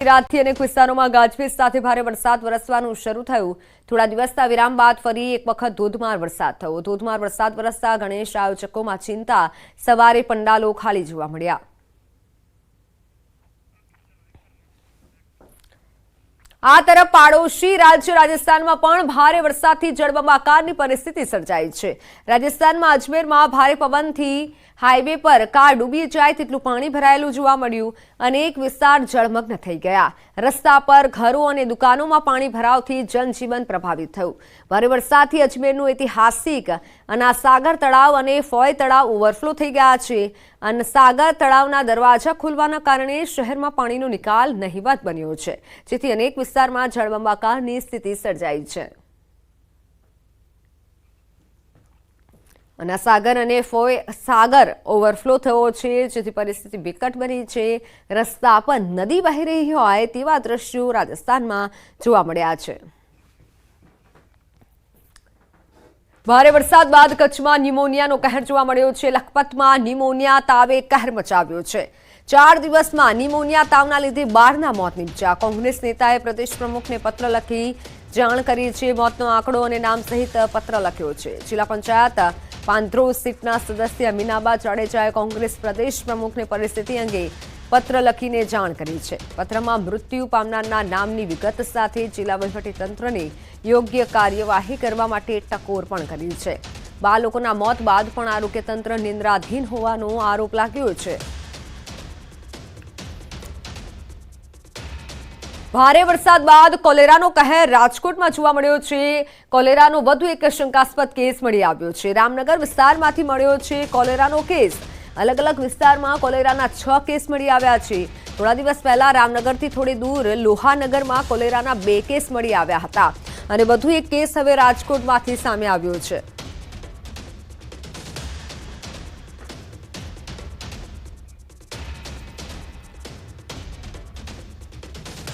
રાતથી અનેક વિસ્તારોમાં ગાજવીજ સાથે ભારે વરસાદ વરસવાનું શરૂ થયું। થોડા દિવસના વિરામ બાદ ફરી એક વખત ધોધમાર વરસાદ થયો। ધોધમાર વરસાદ વરસતા ગણેશ આયોજકોમાં ચિંતા। સવારે પંડાલો ખાલી જોવા મળ્યા। આ તરફ પાડોશી રાજ્ય રાજસ્થાનમાં પણ ભારે વરસાદથી જળબંબાકારની પરિસ્થિતિ સર્જાઈ છે। રાજસ્થાનમાં અજમેરમાં ભારે પવનથી હાઈવે પર કાર ડૂબી જાય તેટલું પાણી ભરાયેલું જોવા મળ્યું। અનેક વિસ્તાર જળમગ્ન થઈ ગયા। રસ્તા પર ઘરો અને દુકાનોમાં પાણી ભરાવથી જનજીવન પ્રભાવિત થયું। ભારે વરસાદથી અજમેરનું ઐતિહાસિક અનાસાગર તળાવ અને ફોય તળાવ ઓવરફ્લો થઈ ગયા છે। અનસાગર તળાવના દરવાજા ખુલવાના કારણે શહેરમાં પાણીનો નિકાલ નહિવત બન્યો છે, જેથી અનેક વિસ્તારમાં જળબંબાકારની સ્થિતિ સર્જાઈ છે। અનાસાગર અને ફોય સાગર ઓવરફ્લો થયો છે, જેથી પરિસ્થિતિ વિકટ બની છે। રસ્તા પર નદી વહી રહી હોય તેવા દ્રશ્યો રાજસ્થાનમાં જોવા મળ્યા છે। ભારે વરસાદ બાદ કચ્છમાં ન્યુમોનિયાનો કહેર જોવા મળ્યો છે। લખપતમાં ન્યુમોનિયા તાવે કહેર મચાવ્યો છે। 4 દિવસમાં ન્યુમોનિયા તાવના લીધે 12ના મોત નીપજ્યા। કોંગ્રેસ નેતાએ પ્રદેશ પ્રમુખને પત્ર લખી જાણ કરી છે। મોતનો આંકડો અને નામ સહિત પત્ર લખ્યો છે। જિલ્લા પંચાયત પાંથરોજ સીટના સદસ્ય મીનાબા જાડેજાએ કોંગ્રેસ પ્રદેશ પ્રમુખને પરિસ્થિતિ અંગે પત્ર લખીને જાણ કરી છે। પત્રમાં મૃત્યુ પામનારના નામની વિગત સાથે જિલ્લા વહીવટીતંત્રને યોગ્ય કાર્યવાહી કરવા માટે ટકોર પણ કરી છે। 12 લોકોના મોત બાદ પણ આરોગ્યતંત્ર નિંદ્રાધીન હોવાનો આરોપ લાગ્યો છે। ભારે વરસાદ બાદ કોલેરાનો કહેર રાજકોટમાં જોવા મળ્યો છે। કોલેરાનો વધુ એક શંકાસ્પદ કેસ મળી આવ્યો છે। રામનગર વિસ્તારમાંથી મળ્યો છે કોલેરાનો કેસ। અલગ અલગ વિસ્તારમાં કોલેરાના 6 કેસ મળી આવ્યા છે। થોડા દિવસ પહેલા રામનગરથી થોડી દૂર લોહાનગરમાં કોલેરાના 2 કેસ મળી આવ્યા હતા અને વધુ એક કેસ હવે રાજકોટમાંથી સામે આવ્યો છે।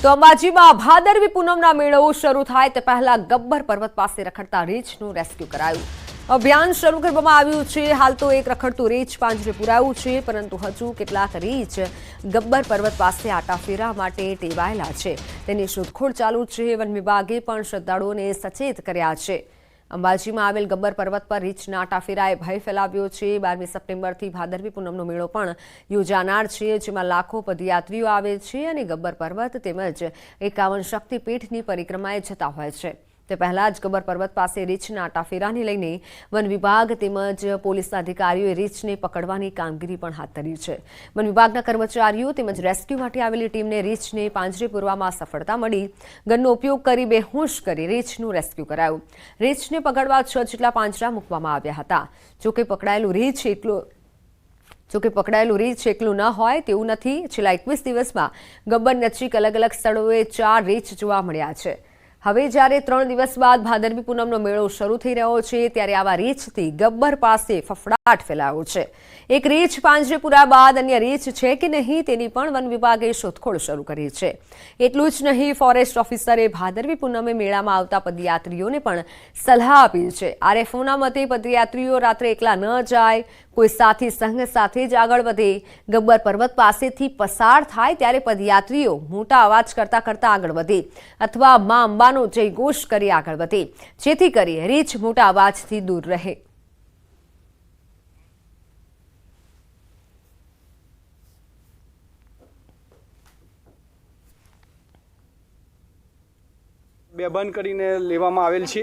તો અંબાજીમાં ભાદરવી પૂનમના મેળો શરૂ થાય તે પહેલા ગબ્બર પર્વત પાસે રખડતા રીંછનું રેસ્ક્યુ કરાયું। અભિયાન શરૂ કરવામાં આવ્યું છે। હાલ તો એક રખડતું રીંછ પાંજરે પુરાયું છે, પરંતુ હજુ કેટલાક રીંછ ગબ્બર પર્વત પાસે આટાફેરા માટે ટેવાયેલા છે। તેની શોધખોળ ચાલુ છે। વન વિભાગે પણ શ્રદ્ધાળુઓને સચેત કર્યા છે। અંબાજીમાં આવેલ ગબ્બર પર્વત પર રીંછના આટાફેરાએ ભય ફેલાવ્યો છે। 12મી સપ્ટેમ્બરથી ભાદરવી પૂનમનો મેળો પણ યોજાનાર છે, જેમાં લાખો પદયાત્રીઓ આવે છે અને ગબ્બર પર્વત તેમજ 51 શક્તિપીઠની પરિક્રમાએ જતા હોય છે। તે પહેલા જ ગબ્બર પર્વત પાસે રીંછના આટાફેરાને લઈને વન વિભાગ તેમજ પોલીસના અધિકારીઓએ રીંછને પકડવાની કામગીરી પણ હાથ ધરી છે। વન વિભાગના કર્મચારીઓ તેમજ રેસ્ક્યુ માટે આવેલી ટીમને રીંછને પાંજરે પૂરવામાં સફળતા મળી। ગનનો ઉપયોગ કરી બેહોશ કરી રીંછનું રેસ્ક્યુ કરાયું। રીંછને પકડવા 6 જેટલા પાંજરા મૂકવામાં આવ્યા હતા। જોકે પકડાયેલું રીંછ એકલું ન હોય તેવું નથી। છેલ્લા 21 દિવસમાં ગબ્બર નજીક અલગ અલગ સ્થળોએ 4 રીંછ જોવા મળ્યા છે। હવે જ્યારે 3 દિવસ બાદ ભાદરવી પૂનમનો મેળો શરૂ થઈ રહ્યો છે, ત્યારે આવા રીંછથી ગબ્બર પાસે ફફડાટ ફેલાયો છે। એક રીંછ પાંજરે પૂર્યા બાદ અન્ય રીંછ છે કે નહીં તેની પણ વન વિભાગે શોધખોળ શરૂ કરી છે। એટલું જ નહીં, ફોરેસ્ટ ઓફિસરે ભાદરવી પૂનમે મેળામાં આવતા પદયાત્રીઓને પણ સલાહ આપી છે। આરએફઓના મતે પદયાત્રીઓ રાત્રે એકલા ન જાય, કોઈ સાથી સંઘ સાથે જ આગળ વધે। ગબ્બર પર્વત પાસેથી પસાર થાય ત્યારે પદયાત્રીઓ મોટા અવાજ કરતા આગળ વધે અથવા મા અંબાનો જયઘોષ કરી આગળ વધે, જેથી કરી રીંછ મોટા અવાજથી દૂર રહે। બેભાન કરીને લેવામાં આવેલ છે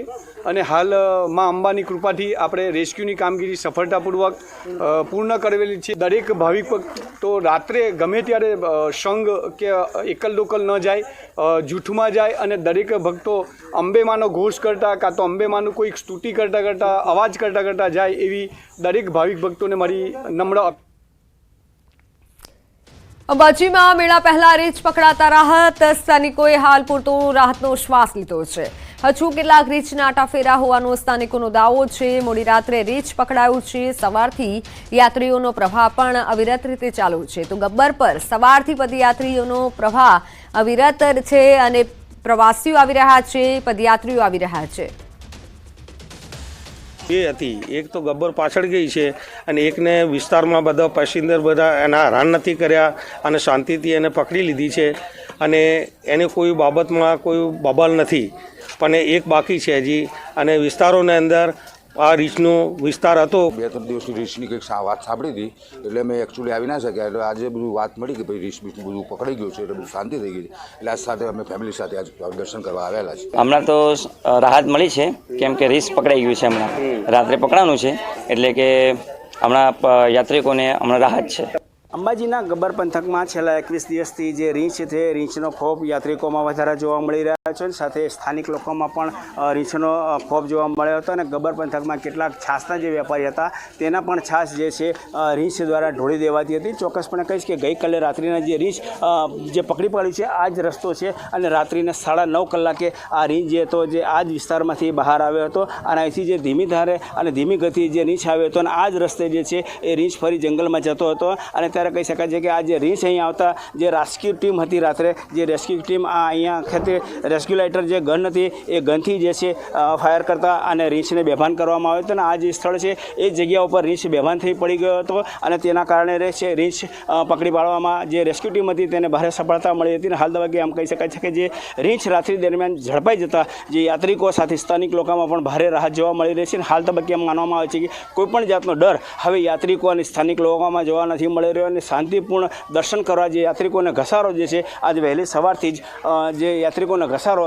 અને હાલ માં અંબાની કૃપાથી આપણે રેસ્ક્યુની કામગીરી સફળતાપૂર્વક પૂર્ણ કરેલી છે। દરેક ભાવિક તો રાત્રે ગમે ત્યારે સંઘ કે એકલ દોકલ ન જાય, જૂથમાં જાય અને દરેક ભક્તો અંબેમાનો ઘોષ કરતા કાં તો અંબેમાનું કોઈ સ્તુતિ કરતાં અવાજ કરતાં જાય એવી દરેક ભાવિક ભક્તોને મારી નમ્ર અંબાજીમાં મેળા પહેલા રીંછ પકડાતા રાહત। સ્થાનિકોએ હાલ પૂરતો રાહતનો શ્વાસ લીધો છે। હજુ કેટલાક રીંછના આટાફેરા હોવાનો સ્થાનિકોનો દાવો છે। મોડી રાત્રે રીંછ પકડાયું છે। સવારથી યાત્રીઓનો પ્રવાહ પણ અવિરત રીતે ચાલુ છે। તો ગબ્બર પર સવારથી પદયાત્રીઓનો પ્રવાહ અવિરત છે અને પ્રવાસીઓ આવી રહ્યા છે, પદયાત્રીઓ આવી રહ્યા છે। એ હતી એક તો ગબ્બર પાછળ ગઈ છે અને એકને વિસ્તારમાં બધા પેસેન્જર બધા એના હેરાન નથી કર્યા અને શાંતિથી એને પકડી લીધી છે અને એને કોઈ બાબતમાં કોઈ બબાલ નથી, પણ એક બાકી છે હજી. અને વિસ્તારોની અંદર આ રીંછનો વિસ્તાર હતો. 2-3 દિવસની રીંછની કંઈક વાત સાંભળી હતી, એટલે અમે એકચ્યુઅલી આવી ના શક્યા. એટલે આજે બધું વાત મળી કે ભાઈ રીંછ બધું પકડાઈ ગયું છે, એટલે બધું શાંતિ થઈ ગઈ છે. એટલે આજ સાથે અમે ફેમિલી સાથે આજ દર્શન કરવા આવેલા છે. હમણાં તો રાહત મળી છે, કેમ કે રીંછ પકડાઈ ગયું છે. હમણાં રાત્રે પકડાનું છે, એટલે કે હમણાં યાત્રિકોને હમણાં રાહત છે. અંબાજીના ગબ્બર પંથકમાં છેલ્લા 21 દિવસથી જે રીંછ છે, રીંછનો ખોફ યાત્રિકોમાં વધારે જોવા મળી રહ્યા છે. સાથે સ્થાનિક લોકોમાં પણ રીંછનો ખોફ જોવા મળ્યો હતો. અને ગબ્બર પંથકમાં કેટલાક છાસના જે વેપારી હતા તેના પણ છાસ જે છે રીંછ દ્વારા ઢોળી દેવાતી હતી. ચોક્કસપણે કહીશ કે ગઈકાલે રાત્રિના જે રીંછ જે પકડી પાડ્યું છે આ જ રસ્તો છે. અને રાત્રિના 9:30 કલાકે આ રીંછ જે હતો જે આ જ વિસ્તારમાંથી બહાર આવ્યો હતો. અને અહીંથી જે ધીમી ધારે અને ધીમી ગતિએ જે રીંછ આવ્યો હતો અને આ જ રસ્તે જે છે એ રીંછ ફરી જંગલમાં જતો હતો. અને ત્યારે કહી શકાય છે કે આ જે રીંછ અહીં આવતા જે રેસ્ક્યુ ટીમ હતી, રાત્રે જે રેસ્ક્યુ ટીમ આ અહીંયા ખાતે રેસ્ક્યુ લાઇટર જે ગન હતી એ ગનથી જે છે ફાયર કરતા અને રીંછને બેભાન કરવામાં આવ્યો હતો. અને આ જે સ્થળ છે એ જગ્યા ઉપર રીંછ બેભાન થઈ પડી ગયો હતો. અને તેના કારણે છે રીંછ પકડી પાડવામાં જે રેસ્ક્યુ ટીમ હતી તેને ભારે સફળતા મળી હતી. અને હાલ તબક્કે એમ કહી શકાય છે કે જે રીંછ રાત્રિ દરમિયાન ઝડપાઈ જતા જે યાત્રિકો સાથે સ્થાનિક લોકોમાં પણ ભારે રાહત જોવા મળી રહી છે. અને હાલ તબક્કે એમ માનવામાં આવે છે કે કોઈપણ જાતનો ડર હવે યાત્રિકો અને સ્થાનિક લોકોમાં જોવા નથી મળી રહ્યો. અને શાંતિપૂર્ણ દર્શન કરવા જે યાત્રિકોને ઘસારો જે છે આજ વહેલી સવારથી જ જે યાત્રિકોનો ઘસારો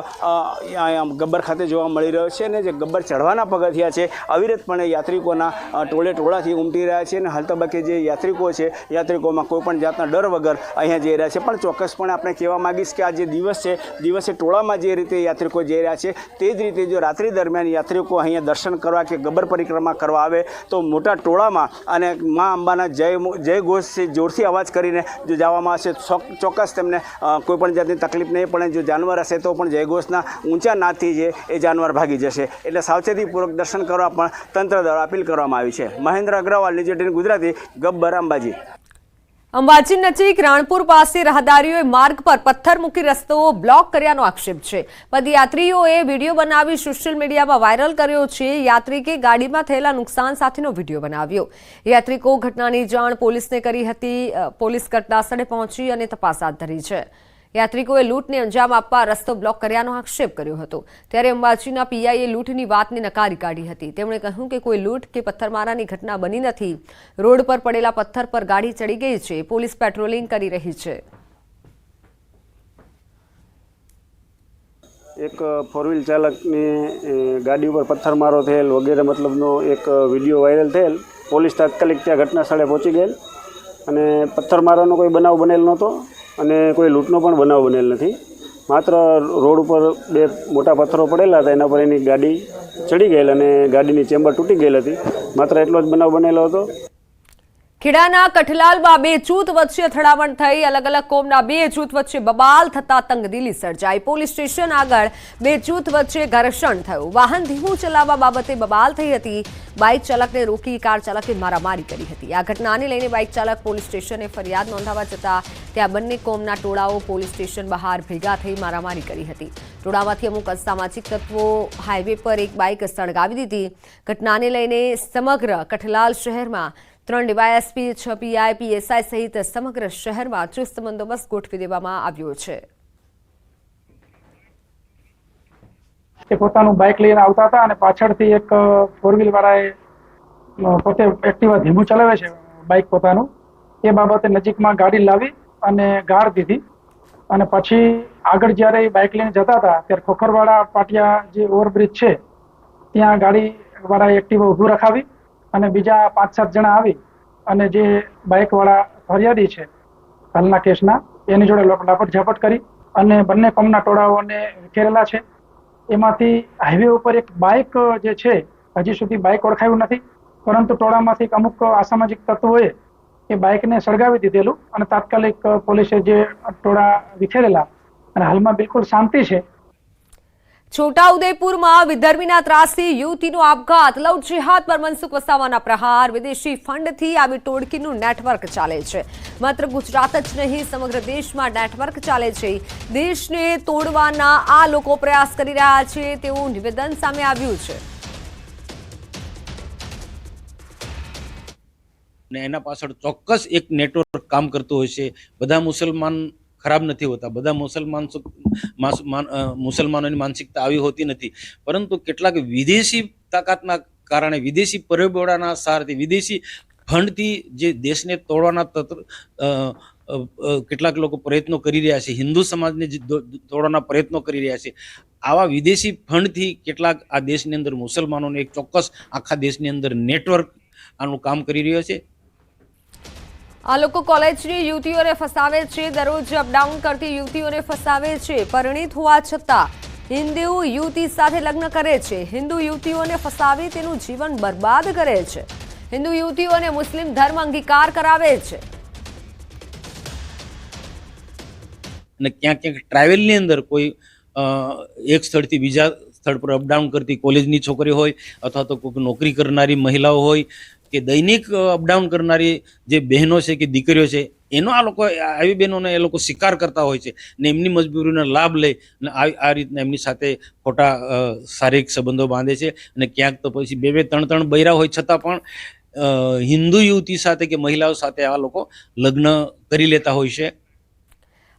ગબ્બર ખાતે જોવા મળી રહ્યો છે. અને જે ગબ્બર ચઢવાના પગથિયા છે અવિરતપણે યાત્રિકોના ટોળેથી ઉમટી રહ્યા છે. અને હાલ તબક્કે જે યાત્રિકો છે યાત્રિકોમાં કોઈપણ જાતના ડર વગર અહીંયા જઈ રહ્યા છે. પણ ચોક્કસપણે આપણે કહેવા માગીશ કે આ જે દિવસ છે દિવસે ટોળામાં જે રીતે યાત્રિકો જઈ રહ્યા છે તે જ રીતે જો રાત્રિ દરમિયાન યાત્રિકો અહીંયા દર્શન કરવા કે ગબ્બર પરિક્રમા કરવા આવે તો મોટા ટોળામાં અને મા અંબાના જય ઘોષ જોરથી અવાજ કરીને જો જવામાં આવશે ચોક્કસ તેમને કોઈપણ જાતની તકલીફ નહીં પડે. જો જાનવર હશે તો પણ જયઘોષના ઊંચા નાદથી જે એ જાનવર ભાગી જશે. એટલે સાવચેતીપૂર્વક દર્શન કરવા પણ તંત્ર દ્વારા અપીલ કરવામાં આવી છે. મહેન્દ્ર અગ્રવાલ, ન્યૂઝ 18 ગુજરાતી, ગબ્બર, અંબાજી. અંબાજી નજીક રાણપુર પાસે રાહદારીઓએ માર્ગ પર પથ્થર મૂકી રસ્તો બ્લોક કર્યાનો આક્ષેપ છે. પદયાત્રીઓએ વિડીયો બનાવી સોશિયલ મીડિયામાં વાયરલ કર્યો છે. યાત્રિકે ગાડીમાં થયેલા નુકસાન સાથેનો વિડીયો બનાવ્યો. યાત્રિકો ઘટનાની જાણ પોલીસને કરી હતી. પોલીસ ઘટના સ્થળે પહોંચી અને તપાસ હાથ ધરી છે. યાત્રિકોએ લૂંટને અંજામ આપવા રસ્તો બ્લોક કર્યાનો આક્ષેપ કર્યો હતો. ત્યારે અંબાજીના પીઆઈએ લૂંટની વાતને નકારી કાઢી હતી. તેમણે કહ્યું કે કોઈ લૂંટ કે પથ્થરમારાની ઘટના બની નથી. રોડ પર પડેલા પથ્થર પર ગાડી ચડી ગઈ છે. પોલીસ પેટ્રોલિંગ કરી રહી છે. એક 4 વ્હીલ ચાલકની ગાડી ઉપર પથ્થરમારો થયેલ વગેરે મતલબનો એક વિડીયો વાયરલ થયેલ. પોલીસ તાત્કાલિક ત્યાં ઘટના સ્થળે પહોંચી ગયેલ અને પથ્થરમારાનો કોઈ બનાવ બનેલ નહોતો અને કોઈ લૂંટનો પણ બનાવ બનેલ નથી. માત્ર રોડ ઉપર 2 મોટા પથ્થરો પડેલા હતા, એના પર એની ગાડી ચડી ગયેલ અને ગાડીની ચેમ્બર તૂટી ગયેલ હતી. માત્ર એટલો જ બનાવ બનેલો હતો. ખેડાના કઠલાલમાં 2 જૂથ વચ્ચે અથડામણ થઈ. અલગ અલગ કોમના 2 જૂથ વચ્ચે બબાલ થતા તંગદિલી સર્જાઈ. પોલીસ સ્ટેશન આગળ 2 જૂથ વચ્ચે ઘર્ષણ થયું. વાહન ધીમું ચલાવવા બાબતે બબાલ થઈ હતી. બાઇક ચાલકને રોકી કાર ચાલકે મારામારી કરી હતી. આ ઘટનાને લઈને બાઇક ચાલક પોલીસ સ્ટેશને ફરિયાદ નોંધાવવા જતા ત્યાં બંને કોમના ટોળાઓ પોલીસ સ્ટેશન બહાર ભેગા થઈ મારામારી કરી હતી. ટોળામાંથી અમુક અસામાજિક તત્વો હાઈવે પર એક બાઇક સળગાવી દીધી. ઘટનાને લઈને સમગ્ર કઠલાલ શહેરમાં 3 ડીવાયએસપી, 6 પીઆઈ, પીએસઆઈ સહિત સમગ્ર શહેરમાં ચુસ્ત બંદોબસ્ત ગોઠવી દેવામાં આવ્યો છે. એ પોતાનું બાઇક લઈને આવતા હતા અને પાછળથી એક 4 વ્હીલ વાળાએ પોતે એક્ટિવા ધીમું ચલાવે છે બાઇક પોતાનું, એ બાબતે નજીકમાં ગાડી લાવી અને ગાળ દીધી. અને પછી આગળ જ્યારે એ બાઇક લઈને જતા હતા ત્યારે ખોખરવાડા પાટિયા જે ઓવરબ્રિજ છે ત્યાં ગાડી વાળાએ એક્ટિવા ઊભું રખાવી અને બીજા 5-7 જણા આવી અને જે બાઇકવાળા ફરિયાદી છે હાલના કેસના એની જોડે લાપટ ઝાપટ કરી અને બંને કોમના ટોળાઓને વિખેરેલા છે. એમાંથી હાઈવે ઉપર એક બાઇક જે છે હજી સુધી બાઇક ઓળખાયું નથી, પરંતુ ટોળામાંથી અમુક અસામાજિક તત્વોએ એ બાઇકને સળગાવી દીધેલું અને તાત્કાલિક પોલીસે જે ટોળા વિખેરેલા અને હાલમાં બિલકુલ શાંતિ છે. છોટાઉદેપુરમાં વિધર્મીના ત્રાસથી યુવતીનો આપઘાત. લવ જિહાદ પર મનસુખ વસાવાના પ્રહાર. વિદેશી ફંડથી આવી ટોળકીનું નેટવર્ક ચાલે છે. માત્ર ગુજરાત જ નહીં સમગ્ર દેશમાં નેટવર્ક ચાલે છે. દેશને તોડવાના આ લોકો પ્રયાસ કરી રહ્યા છે તેવું નિવેદન સામે આવ્યું છે. ને એના પાછળ ચોક્કસ એક નેટવર્ક કામ કરતું હોય છે. બધા મુસલમાન ખરાબ નથી હોતા, બધા મુસલમાનોની માનસિકતા આવી હોતી નથી, પરંતુ કેટલાક વિદેશી તાકાતના કારણે, વિદેશી પરિબળોના સારથી, વિદેશી ફંડથી જે દેશને તોડવાના કેટલાક લોકો પ્રયત્નો કરી રહ્યા છે, હિન્દુ સમાજને તોડવાના પ્રયત્નો કરી રહ્યા છે. આવા વિદેશી ફંડથી કેટલાક આ દેશની અંદર મુસલમાનોને એક ચોક્કસ આખા દેશની અંદર નેટવર્ક આનું કામ કરી રહ્યો છે. આ લોકો કોલેજની યુવતીઓને ફસાવે છે, દરરોજ અપડાઉન કરતી યુવતીઓને ફસાવે છે, પરિણીત હોવા છતાં હિન્દુ યુવતી સાથે લગ્ન કરે છે, હિન્દુ યુવતીઓને ફસાવી તેનું જીવન બરબાદ કરે છે, હિન્દુ યુવતીઓને મુસ્લિમ ધર્મ અંગીકાર કરાવે છે. અને ક્યાંક ક્યાંક ટ્રાવેલની અંદર કોઈ એક સ્થળથી બીજા સ્થળ પર અપડાઉન કરતી કોલેજની છોકરી હોય અથવા તો કોઈ નોકરી કરનારી મહિલાઓ હોય કે દૈનિક અપડાઉન કરનારી જે બહેનો છે કે દીકરીઓ છે, એનો આ લોકો, આવી બહેનોને એ લોકો શિકાર કરતા હોય છે ને એમની મજબૂરીનો લાભ લે અને આ રીતના એમની સાથે ખોટા શારીરિક સંબંધો બાંધે છે. અને ક્યાંક તો પછી 2-3 બૈરા હોય છતાં પણ હિન્દુ યુવતી સાથે કે મહિલાઓ સાથે આ લોકો લગ્ન કરી લેતા હોય છે.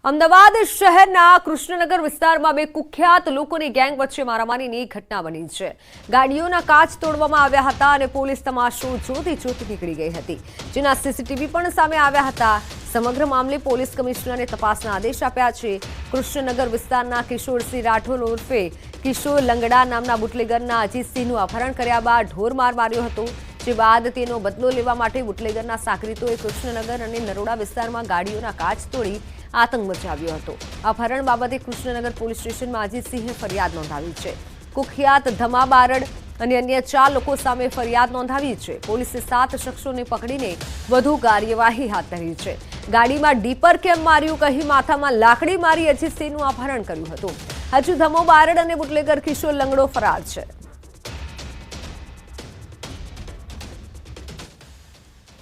અમદાવાદ શહેરના કૃષ્ણનગર વિસ્તારમાં બે કુખ્યાત લોકોની ગેંગ વચ્ચે મારામારીની ઘટના બની છે. ગાડીઓના કાચ તોડવામાં આવ્યા હતા અને પોલીસ તમાશો જોતી નીકળી ગઈ હતી, જેના સીસીટીવી પણ સામે આવ્યા હતા. સમગ્ર મામલે પોલીસ કમિશનરે તપાસના આદેશ આપ્યા છે. કૃષ્ણનગર વિસ્તારના કિશોરસિંહ રાઠોડ ઉર્ફે કિશોર લંગડા નામના બુટલેગરના અજીતસિંહનું અપહરણ કર્યા બાદ ઢોરમાર માર્યો હતો, જે બાદ તેનો બદલો લેવા માટે બુટલેગરના સાગરીતોએ કૃષ્ણનગર અને નરોડા વિસ્તારમાં ગાડીઓના કાચ તોડી આતંક મચાવ્યો હતો. અપહરણ બાબતે કૃષ્ણનગર પોલીસ સ્ટેશનમાં અજીતસિંહે ફરિયાદ નોંધાવી છે. કુખ્યાત ધમા બારડ અને અન્ય 4 લોકો સામે ફરિયાદ નોંધાવી છે. પોલીસે 7 શખ્સોને પકડીને વધુ કાર્યવાહી હાથ ધરી છે. ગાડીમાં ડીપર કેમ માર્યું કહી માથામાં લાકડી મારી અજીતસિંહનું અપહરણ કર્યું હતું. હજુ ધમો બારડ અને બુટલેગર કિશોર લંગડો ફરાર છે.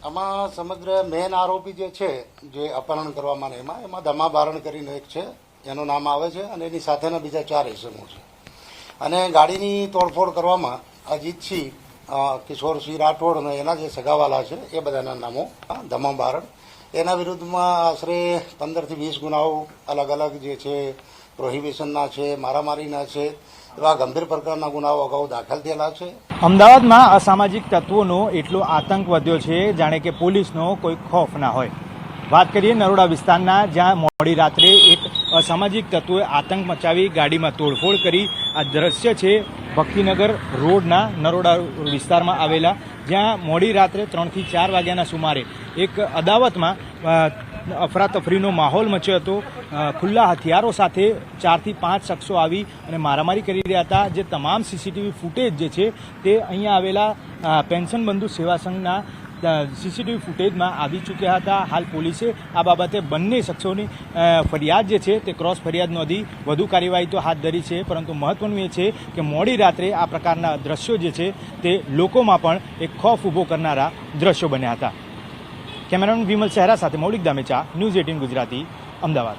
આમાં સમગ્ર મેન આરોપી જે છે, જે અપહરણ કરવામાં એમાં ધમા બારણ કરીને એક છે, એનું નામ આવે છે, અને એની સાથેના બીજા 4 ઇસમો છે. અને ગાડીની તોડફોડ કરવામાં અજીતસિંહ, કિશોરસિંહ રાઠોડ અને એના જે સગાવાલા છે એ બધાના નામો ધમા બારણ. એના વિરુદ્ધમાં આશરે 15 થી 20 ગુનાઓ અલગ અલગ જે છે, પ્રોહિબિશનના છે, મારામારીના છે, એવા ગંભીર પ્રકારના ગુનાઓ અગાઉ દાખલ થયેલા છે. અમદાવાદમાં અસામાજિક તત્વોનો એટલો આતંક વધ્યો છે જાણે કે પોલીસનો કોઈ ખોફ ના હોય. વાત કરીએ નરોડા વિસ્તારના, જ્યાં મોડી રાત્રે એક અસામાજિક તત્વોએ આતંક મચાવી ગાડીમાં તોડફોડ કરી. આ દ્રશ્ય છે ભક્તિનગર રોડના નરોડા વિસ્તારમાં આવેલા, જ્યાં મોડી રાત્રે 3 થી 4 વાગ્યાના સુમારે એક અદાવતમાં અફરાતફરીનો માહોલ મચ્યો હતો. ખુલ્લા હથિયારો સાથે 4 થી 5 શખ્સો આવી અને મારામારી કરી રહ્યા હતા. જે તમામ સીસીટીવી ફૂટેજ જે છે તે અહીંયા આવેલા પેન્શન બંધુ સેવા સંઘના સીસીટીવી ફૂટેજમાં આવી ચૂક્યા હતા. હાલ પોલીસે આ બાબતે બંને શખ્સોની ફરિયાદ જે છે તે ક્રોસ ફરિયાદ નોંધી વધુ કાર્યવાહી તો હાથ ધરી છે, પરંતુ મહત્વનું એ છે કે મોડી રાત્રે આ પ્રકારના દ્રશ્યો જે છે તે લોકોમાં પણ એક ખોફ ઊભો કરનારા દ્રશ્યો બન્યા હતા. કેમેરામેન વિમલ સહેરા સાથે મૌલિક દામેચા, ન્યૂઝ 18 ગુજરાતી, અમદાવાદ.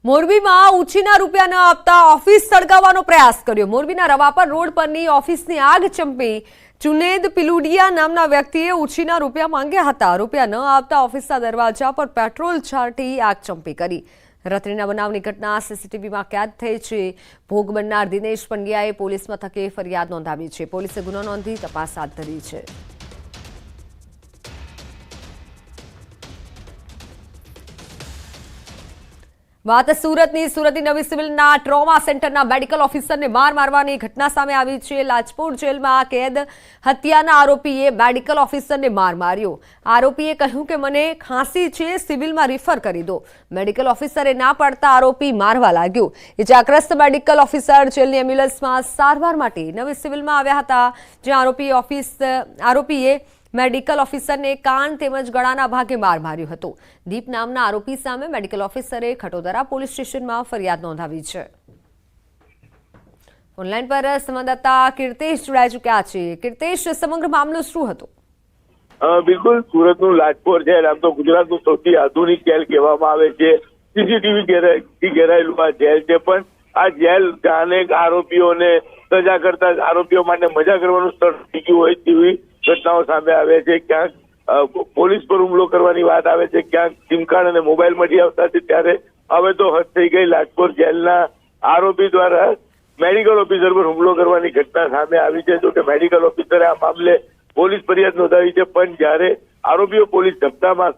મોરબીમાં ઉછીના રૂપિયા ન આપતા ઓફિસ સળગાવવાનો પ્રયાસ કર્યો. મોરબીના રવાપર રોડ પરની ઓફિસની આગ ચંપી જુનેદ પિલુડિયા નામના વ્યક્તિએ ઉછીના રૂપિયા માંગ્યા હતા. રૂપિયા ન આપતા ઓફિસના દરવાજા પર પેટ્રોલ છાંટી આગ ચંપી કરી. રાત્રિના બનાવની ઘટના સીસીટીવીમાં કેદ થઈ છે. ભોગ બનનાર દિનેશ પંડ્યાએ પોલીસ મથકે ફરિયાદ નોંધાવી છે. પોલીસે ગુનો નોંધી તપાસ હાથ ધરી છે. વાત સુરતની નવી સિવિલના ટ્રોમા સેન્ટરના મેડિકલ ઓફિસરને માર મારવાની ઘટના સામે આવી છે. લાજપોર જેલમાં કેદ હત્યાના આરોપીએ મેડિકલ ઓફિસરને માર માર્યો. આરોપીએ કહ્યું કે મને ખાંસી છે, સિવિલમાં રિફર કરી દો. મેડિકલ ઓફિસરે ના પાડતા આરોપી મારવા લાગ્યો. ઇજાગ્રસ્ત મેડિકલ ઓફિસર જેલની એમ્બ્યુલન્સમાં સારવાર માટે નવી સિવિલમાં આવ્યા હતા, જ્યાં આરોપીએ મેડિકલ ઓફિસરને કાન તેમજ ગળાના ભાગે માર માર્યો હતો. દીપ નામના આરોપી સામે મેડિકલ ઓફિસરે ખટોદરા પોલીસ સ્ટેશનમાં ફરિયાદ નોંધાવી છે. ઓનલાઈન પર સંવાદદાતા કીર્તેશ જોડાઈ ચૂક્યા છે. કીર્તેશ, સમગ્ર મામલો શું હતો? બિલકુલ, સુરતનું લાજપોર જેલ આમ તો ગુજરાતનું સૌથી આધુનિક જેલ કહેવામાં આવે છે. સીસીટીવી ઘેરાયેલું આ જેલ છે, પણ આ જેલ અનેક આરોપીઓને સજા કરતા આરોપીઓ માટે મજા કરવાનું સ્થળ થઈ ગયું હોય તેવી ઘટનાઓ સામે આવે છે. ક્યાંક પોલીસ પર હુમલો કરવાની વાત આવે છે, ક્યાંક સિમ કાર્ડ અને મોબાઈલ મળી આવતા છે ત્યારે હવે તો હદ થઈ ગઈ. લાજપોર જેલના આરોપી દ્વારા મેડિકલ ઓફિસર પર હુમલો કરવાની ઘટના સામે આવી છે. જો કે મેડિકલ ઓફિસરે આ મામલે પોલીસ ફરિયાદ નોંધાવી છે, પણ જ્યારે આરોપીઓ પોલીસ જપ્તામાં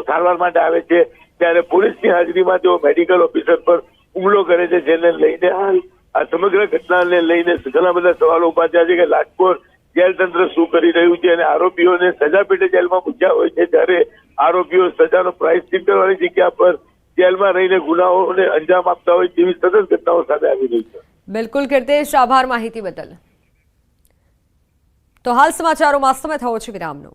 સારવાર માટે આવે છે ત્યારે પોલીસની હાજરીમાં તેઓ મેડિકલ ઓફિસર પર હુમલો કરે છે, જેને લઈને હાલ આ સમગ્ર ઘટનાને લઈને ઘણા બધા સવાલો ઉભા થયા છે કે લાજપોર જેલ તંત્ર શું કરી રહ્યું છે અને આરોપીઓને સજા પેટે જેલમાં મૂક્યા હોય છે, જ્યારે આરોપીઓ સજાનો પ્રાયશ્ચિત કરવાની જગ્યા પર જેલમાં રહીને ગુનાઓને અંજામ આપતા હોય તેવી સતત ઘટનાઓ સામે આવી રહી છે. બિલકુલ કીર્તેશ, આભાર માહિતી બદલ. તો હાલ સમાચારોમાં સમય થયો છે વિરામનો.